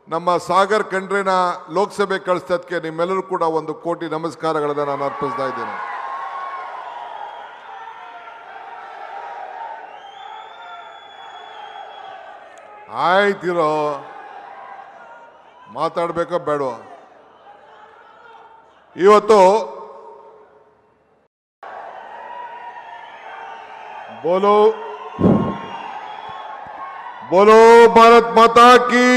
ನಮ್ಮ ಸಾಗರ್ ಖಂಡ್ರೆನ ಲೋಕಸಭೆ ಕಳಿಸೋದಕ್ಕೆ ನಿಮ್ಮೆಲ್ಲರೂ ಕೂಡ ಒಂದು ಕೋಟಿ ನಮಸ್ಕಾರಗಳನ್ನು ನಾನು ಅರ್ಪಿಸ್ತಾ ಇದ್ದೇನೆ. ಆಯ್ತಿರೋ ಮಾತಾಡಬೇಕೋ ಬೇಡೋ. ಇವತ್ತು ಬೋಲೋ ಬೋಲೋ ಭಾರತ್ ಮಾತಾ ಕೀ.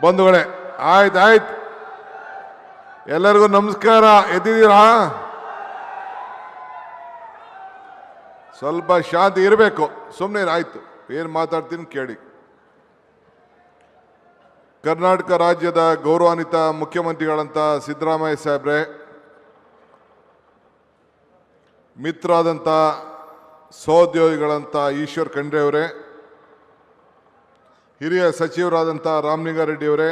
ಬಂಧುಗಳೇ, ಆಯ್ತು ಎಲ್ಲರಿಗೂ ನಮಸ್ಕಾರ. ಎದ್ದಿದ್ದೀರಾ? ಸ್ವಲ್ಪ ಶಾಂತಿ ಇರಬೇಕು, ಸುಮ್ಮನೆ ಆಯ್ತು. ಏನು ಮಾತಾಡ್ತೀನಿ ಕೇಳಿ. ಕರ್ನಾಟಕ ರಾಜ್ಯದ ಗೌರವಾನ್ವಿತ ಮುಖ್ಯಮಂತ್ರಿಗಳಂತ ಸಿದ್ದರಾಮಯ್ಯ ಸಾಹೇಬ್ರೆ, ಮಿತ್ರರಾದಂಥ ಸಹೋದ್ಯೋಗಿಗಳಂತ ಈಶ್ವರ್ ಖಂಡ್ರೆ ಅವರೇ, ಹಿರಿಯ ಸಚಿವರಾದಂಥ ರಾಮಲಿಂಗಾರೆಡ್ಡಿ ಅವರೇ,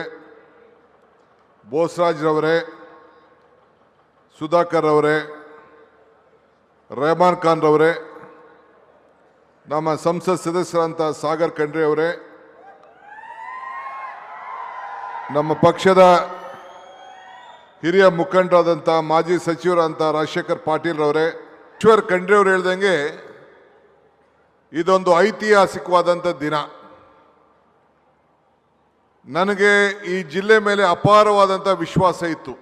ಬೋಸರಾಜ್ರವರೇ, ಸುಧಾಕರ್ ಅವರೇ, ರೆಹಮಾನ್ ಖಾನ್ ರವರೇ, ನಮ್ಮ ಸಂಸತ್ ಸದಸ್ಯರಂತ ಸಾಗರ್ ಖಂಡ್ರೆ ಅವರೇ, ನಮ್ಮ ಪಕ್ಷದ ಹಿರಿಯ ಮುಖಂಡರಾದಂಥ ಮಾಜಿ ಸಚಿವರಾದಂಥ ರಾಜಶೇಖರ್ ಪಾಟೀಲ್ ರವರೇ, ಈಶ್ವರ್ ಖಂಡ್ರೆ ಅವರು ಹೇಳ್ದಂಗೆ ಇದೊಂದು ಐತಿಹಾಸಿಕವಾದಂಥ ದಿನ. ನನಗೆ ಈ ಜಿಲ್ಲೆ ಮೇಲೆ ಅಪಾರವಾದಂಥ ವಿಶ್ವಾಸ ಇತ್ತು.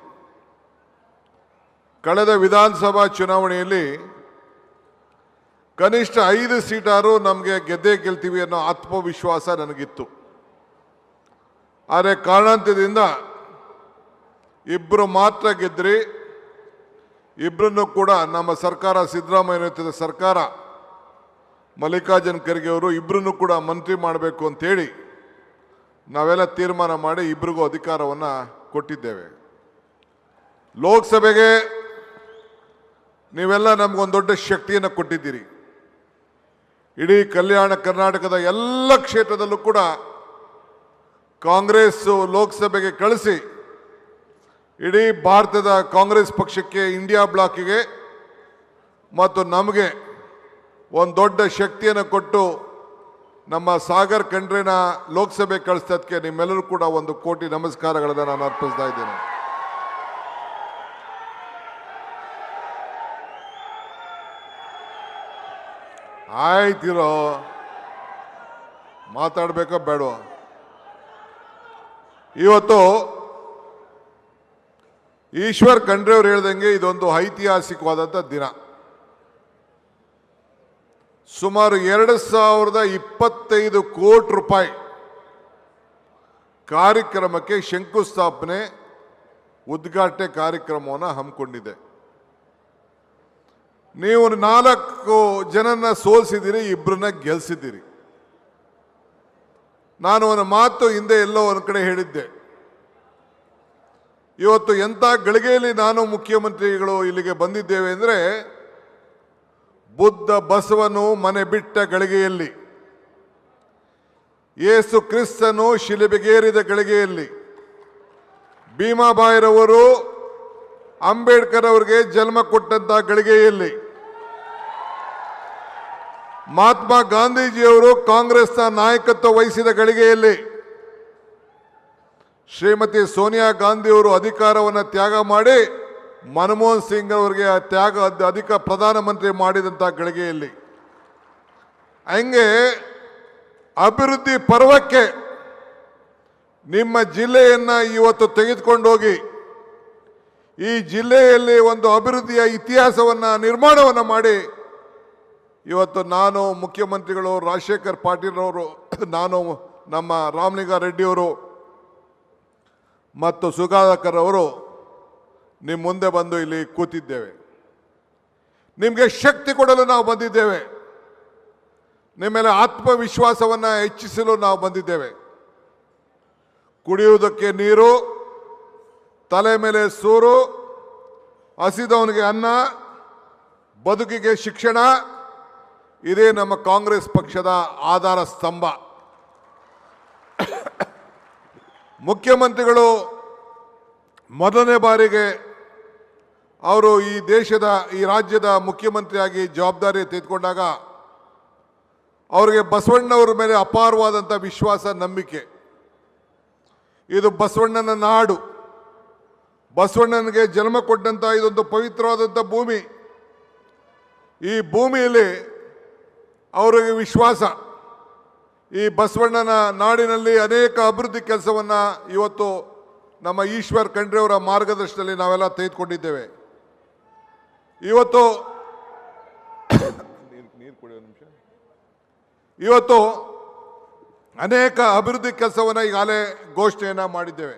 ಕಳೆದ ವಿಧಾನಸಭಾ ಚುನಾವಣೆಯಲ್ಲಿ ಕನಿಷ್ಠ 5 ಸೀಟಾರು ನಮಗೆ ಗೆಲ್ತೀವಿ ಅನ್ನೋ ಆತ್ಮವಿಶ್ವಾಸ ನನಗಿತ್ತು. ಆದರೆ ಕಾರಣಾಂತರದಿಂದ ಇಬ್ಬರು ಮಾತ್ರ ಗೆದ್ರಿ. ಇಬ್ಬರನ್ನು ಕೂಡ ನಮ್ಮ ಸರ್ಕಾರ, ಸಿದ್ದರಾಮಯ್ಯ ನೇತೃತ್ವದ ಸರ್ಕಾರ, ಮಲ್ಲಿಕಾರ್ಜುನ್ ಖರ್ಗೆ ಅವರು ಇಬ್ಬರನ್ನು ಕೂಡ ಮಂತ್ರಿ ಮಾಡಬೇಕು ಅಂತೇಳಿ ನಾವೆಲ್ಲ ತೀರ್ಮಾನ ಮಾಡಿ ಇಬ್ಬರಿಗೂ ಅಧಿಕಾರವನ್ನು ಕೊಟ್ಟಿದ್ದೇವೆ. ಲೋಕಸಭೆಗೆ ನೀವೆಲ್ಲ ನಮಗೊಂದು ದೊಡ್ಡ ಶಕ್ತಿಯನ್ನು ಕೊಟ್ಟಿದ್ದೀರಿ. ಇಡೀ ಕಲ್ಯಾಣ ಕರ್ನಾಟಕದ ಎಲ್ಲ ಕ್ಷೇತ್ರದಲ್ಲೂ ಕೂಡ ಕಾಂಗ್ರೆಸ್ ಲೋಕಸಭೆಗೆ ಕಳಿಸಿ ಇಡೀ ಭಾರತದ ಕಾಂಗ್ರೆಸ್ ಪಕ್ಷಕ್ಕೆ, ಇಂಡಿಯಾ ಬ್ಲಾಕಿಗೆ ಮತ್ತು ನಮಗೆ ಒಂದು ದೊಡ್ಡ ಶಕ್ತಿಯನ್ನು ಕೊಟ್ಟು ನಮ್ಮ ಸಾಗರ್ ಖಂಡ್ರೆನ ಲೋಕಸಭೆ ಕಳಿಸೋದಕ್ಕೆ ನಿಮ್ಮೆಲ್ಲರೂ ಕೂಡ ಒಂದು ಕೋಟಿ ನಮಸ್ಕಾರಗಳನ್ನು ನಾನು ಅರ್ಪಿಸ್ತಾ ಇದ್ದೇನೆ. ಆಯ್ತಿರೋ ಮಾತಾಡಬೇಕೋ ಬೇಡೋ. ಇವತ್ತು ಈಶ್ವರ್ ಖಂಡ್ರೆ ಅವರು ಹೇಳ್ದಂಗೆ ಇದೊಂದು ಐತಿಹಾಸಿಕವಾದಂಥ ದಿನ. ಸುಮಾರು 2025 ಕೋಟಿ ರೂಪಾಯಿ ಕಾರ್ಯಕ್ರಮಕ್ಕೆ ಶಂಕುಸ್ಥಾಪನೆ, ಉದ್ಘಾಟನೆ ಕಾರ್ಯಕ್ರಮವನ್ನು ಹಮ್ಮಿಕೊಂಡಿದೆ. ನೀವು 4 ಜನನ್ನ ಸೋಲಿಸಿದ್ದೀರಿ, 2 ಗೆಲ್ಲಿಸಿದ್ದೀರಿ. ನಾನು ಒಂದು ಮಾತು ಹಿಂದೆ ಎಲ್ಲೋ ಒಂದು ಕಡೆ ಹೇಳಿದ್ದೆ. ಇವತ್ತು ಎಂಥ ಗಳಿಗೆಯಲ್ಲಿ ನಾನು ಮುಖ್ಯಮಂತ್ರಿಗಳು ಇಲ್ಲಿಗೆ ಬಂದಿದ್ದೇವೆ ಅಂದರೆ, ಬುದ್ಧ ಬಸವನು ಮನೆ ಬಿಟ್ಟ ಗಳಿಗೆಯಲ್ಲಿ, ಯೇಸು ಕ್ರಿಸ್ತನು ಶಿಲುಬೆಗೇರಿದ ಗಳಿಗೆಯಲ್ಲಿ, ಭೀಮಾಬಾಯಿರವರು ಅಂಬೇಡ್ಕರ್ ಅವರಿಗೆ ಜನ್ಮ ಕೊಟ್ಟಂತ ಗಳಿಗೆಯಲ್ಲಿ, ಮಹಾತ್ಮ ಗಾಂಧೀಜಿಯವರು ಕಾಂಗ್ರೆಸ್ನ ನಾಯಕತ್ವ ವಹಿಸಿದ ಗಳಿಗೆಯಲ್ಲಿ, ಶ್ರೀಮತಿ ಸೋನಿಯಾ ಗಾಂಧಿಯವರು ಅಧಿಕಾರವನ್ನು ತ್ಯಾಗ ಮಾಡಿ ಮನಮೋಹನ್ ಸಿಂಗ್ ಅವರಿಗೆ ಅಧಿಕ ಪ್ರಧಾನಮಂತ್ರಿ ಮಾಡಿದಂಥ ಗಳಿಗೆಯಲ್ಲಿ, ಹಂಗೆ ಅಭಿವೃದ್ಧಿ ಪರ್ವಕ್ಕೆ ನಿಮ್ಮ ಜಿಲ್ಲೆಯನ್ನು ಇವತ್ತು ತೆಗೆದುಕೊಂಡೋಗಿ ಈ ಜಿಲ್ಲೆಯಲ್ಲಿ ಒಂದು ಅಭಿವೃದ್ಧಿಯ ಇತಿಹಾಸವನ್ನು ನಿರ್ಮಾಣವನ್ನು ಮಾಡಿ ಇವತ್ತು ನಾನು, ಮುಖ್ಯಮಂತ್ರಿಗಳು ರಾಜಶೇಖರ್ ಪಾಟೀಲ್ ಅವರು, ನಾನು, ನಮ್ಮ ರಾಮಲಿಂಗಾರೆಡ್ಡಿಯವರು ಮತ್ತು ಸುಧಾಕರ್ ಅವರು ನಿಮ್ಮ ಮುಂದೆ ಬಂದು ಇಲ್ಲಿ ಕೂತಿದ್ದೇವೆ. ನಿಮಗೆ ಶಕ್ತಿ ಕೊಡಲು ನಾವು ಬಂದಿದ್ದೇವೆ. ನಿಮ್ಮ ಮೇಲೆ ಆತ್ಮವಿಶ್ವಾಸವನ್ನು ಹೆಚ್ಚಿಸಲು ನಾವು ಬಂದಿದ್ದೇವೆ. ಕುಡಿಯುವುದಕ್ಕೆ ನೀರು, ತಲೆ ಮೇಲೆ ಸೂರು, ಹಸಿದವನಿಗೆ ಅನ್ನ, ಬದುಕಿಗೆ ಶಿಕ್ಷಣ, ಇದೇ ನಮ್ಮ ಕಾಂಗ್ರೆಸ್ ಪಕ್ಷದ ಆಧಾರ ಸ್ತಂಭ. ಮುಖ್ಯಮಂತ್ರಿಗಳು ಮೊದಲನೇ ಬಾರಿಗೆ ಅವರು ಈ ದೇಶದ, ಈ ರಾಜ್ಯದ ಮುಖ್ಯಮಂತ್ರಿಯಾಗಿ ಜವಾಬ್ದಾರಿ ತೆಗೆದುಕೊಂಡಾಗ ಅವರಿಗೆ ಬಸವಣ್ಣವರ ಮೇಲೆ ಅಪಾರವಾದಂಥ ವಿಶ್ವಾಸ, ನಂಬಿಕೆ. ಇದು ಬಸವಣ್ಣನ ನಾಡು, ಬಸವಣ್ಣನಿಗೆ ಜನ್ಮ ಕೊಟ್ಟಂಥ ಇದೊಂದು ಪವಿತ್ರವಾದಂಥ ಭೂಮಿ. ಈ ಭೂಮಿಯಲ್ಲಿ ಅವರಿಗೆ ವಿಶ್ವಾಸ. ಈ ಬಸವಣ್ಣನ ನಾಡಿನಲ್ಲಿ ಅನೇಕ ಅಭಿವೃದ್ಧಿ ಕೆಲಸವನ್ನು ಇವತ್ತು ನಮ್ಮ ಈಶ್ವರ್ ಖಂಡ್ರೆ ಅವರ ಮಾರ್ಗದರ್ಶನದಲ್ಲಿ ನಾವೆಲ್ಲ ತೆಗೆದುಕೊಂಡಿದ್ದೇವೆ. ಇವತ್ತು ಇವತ್ತು ಅನೇಕ ಅಭಿವೃದ್ಧಿ ಕೆಲಸವನ್ನು ಈಗಾಗಲೇ ಘೋಷಣೆಯನ್ನು ಮಾಡಿದ್ದೇವೆ.